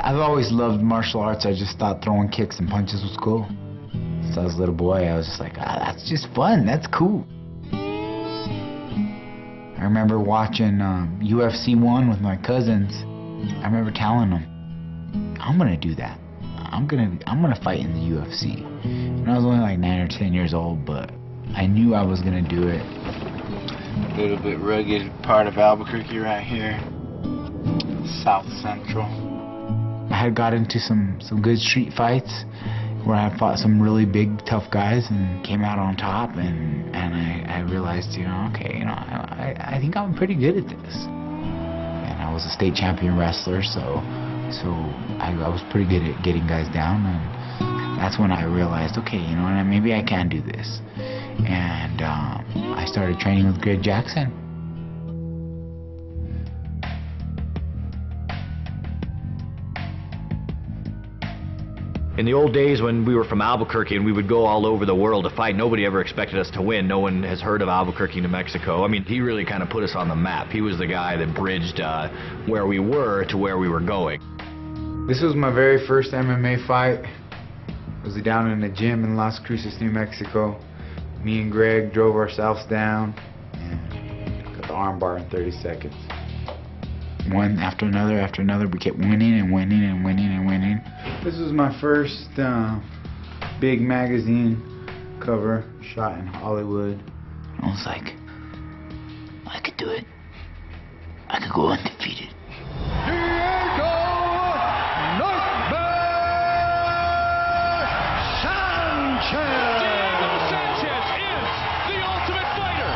I've always loved martial arts. I just thought throwing kicks and punches was cool. Since I was a little boy, I was just like, that's just fun. That's cool. I remember watching UFC 1 with my cousins. I remember telling them, I'm gonna do that. I'm gonna fight in the UFC. And I was only like 9 or 10 years old, but I knew I was gonna do it. A little bit rugged part of Albuquerque right here. South Central. I had got into some good street fights where I fought some really big, tough guys and came out on top, and I realized, okay, I think I'm pretty good at this. And I was a state champion wrestler, so I was pretty good at getting guys down, and that's when I realized, okay, maybe I can do this. And I started training with Greg Jackson. In the old days when we were from Albuquerque and we would go all over the world to fight, nobody ever expected us to win. No one has heard of Albuquerque, New Mexico. I mean, he really kind of put us on the map. He was the guy that bridged where we were to where we were going. This was my very first MMA fight. It was down in the gym in Las Cruces, New Mexico. Me and Greg drove ourselves down and got the arm bar in 30 seconds. One after another, we kept winning and winning and winning and winning. This was my first big magazine cover shot in Hollywood. I was like, I could do it. I could go undefeated. Diego Sanchez! Diego Sanchez is the Ultimate Fighter!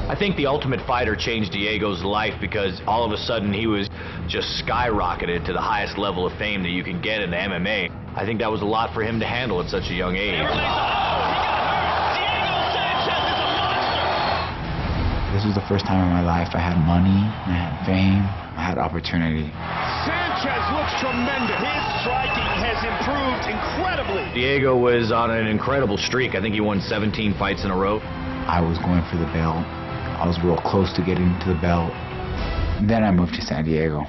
I think the Ultimate Fighter changed Diego's life because all of a sudden he was just skyrocketed to the highest level of fame that you can get in the MMA. I think that was a lot for him to handle at such a young age. This was the first time in my life I had money, I had fame, I had opportunity. Sanchez looks tremendous. His striking has improved incredibly. Diego was on an incredible streak. I think he won 17 fights in a row. I was going for the belt. I was real close to getting to the belt. Then I moved to San Diego.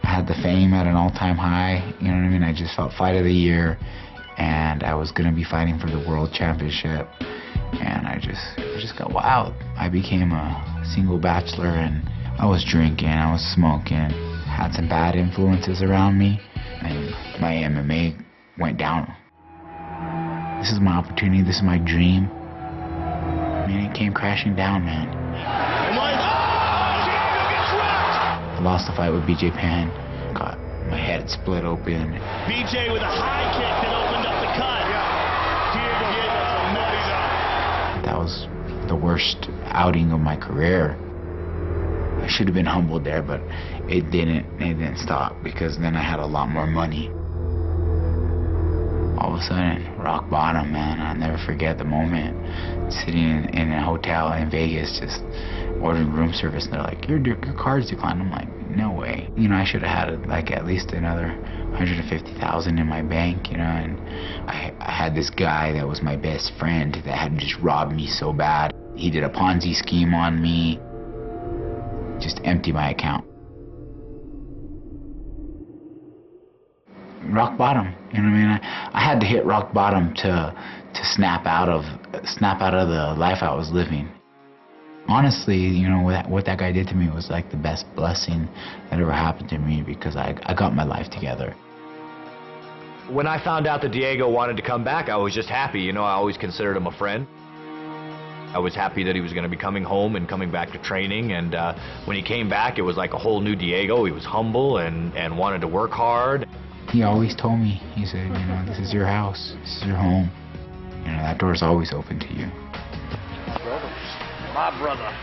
I had the fame at an all-time high, you know what I mean? I just felt fight of the year, and I was gonna be fighting for the world championship. And I just got wild. I became a single bachelor, and I was drinking, I was smoking, had some bad influences around me, and my MMA went down. This is my opportunity, this is my dream. I mean, it came crashing down, man. I lost the fight with BJ Penn. Got my head split open. BJ with a high kick that opened up the cut. Yeah. That was the worst outing of my career. I should have been humbled there, but it didn't stop, because then I had a lot more money. All of a sudden, rock bottom, man. I'll never forget the moment. Sitting in a hotel in Vegas, just ordering room service, and they're like, your card's declined. I'm like, no way. I should have had like at least another $150,000 in my bank, and I had this guy that was my best friend that had just robbed me so bad. He did a Ponzi scheme on me, just empty my account. Rock bottom, you know what I mean? I had to hit rock bottom to snap out of the life I was living. Honestly, what that guy did to me was like the best blessing that ever happened to me, because I got my life together. When I found out that Diego wanted to come back, I was just happy. I always considered him a friend. I was happy that he was going to be coming home and coming back to training, and when he came back, it was like a whole new Diego. He was humble and wanted to work hard. He always told me, he said, this is your house, this is your home. That door's always open to you. My brother.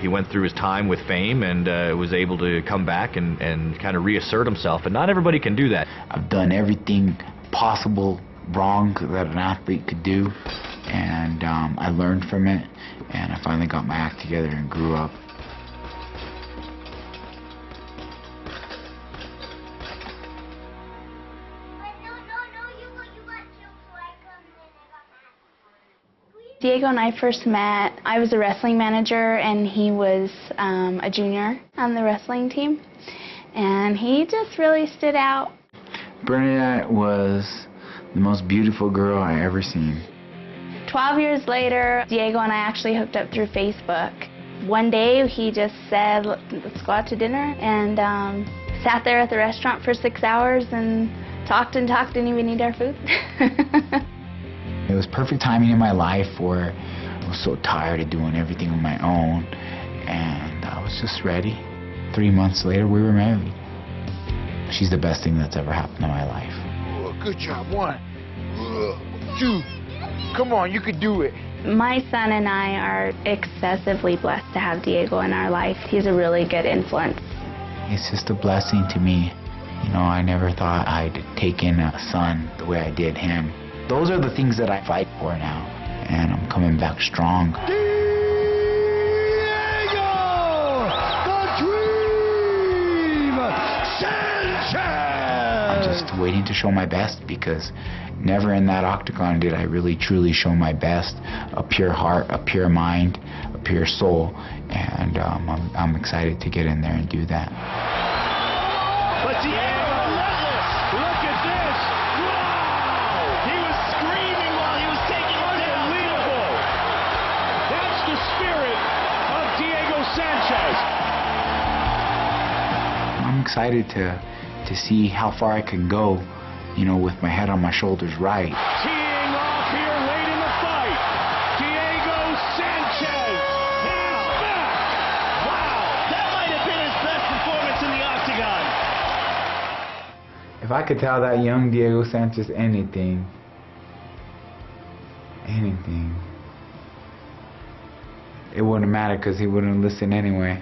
He went through his time with fame and was able to come back and kind of reassert himself, and not everybody can do that. I've done everything possible wrong that an athlete could do, and I learned from it, and I finally got my act together and grew up. Diego and I first met, I was a wrestling manager and he was a junior on the wrestling team. and he just really stood out. Bernadette was the most beautiful girl I ever seen. 12 years later, Diego and I actually hooked up through Facebook. One day he just said, let's go out to dinner, and sat there at the restaurant for 6 hours and talked, didn't even eat our food. It was perfect timing in my life where I was so tired of doing everything on my own, and I was just ready. 3 months later, we were married. She's the best thing that's ever happened in my life. Oh, good job. 1, 2. Come on, you could do it. My son and I are excessively blessed to have Diego in our life. He's a really good influence. It's just a blessing to me. You know, I never thought I'd take in a son the way I did him. Those are the things that I fight for now, and I'm coming back strong. Diego, the Dream Sanchez! I'm just waiting to show my best, because never in that octagon did I really truly show my best. A pure heart, a pure mind, a pure soul, and I'm excited to get in there and do that. But Diego relentless. Look at this. Wow! He was screaming while he was taking it down. Unbelievable. That's the spirit of Diego Sanchez. I'm excited to see how far I can go, you know, with my head on my shoulders right. Teeing off here late in the fight. Diego Sanchez is back. Wow, that might have been his best performance in the octagon. If I could tell that young Diego Sanchez anything, it wouldn't matter, because he wouldn't listen anyway.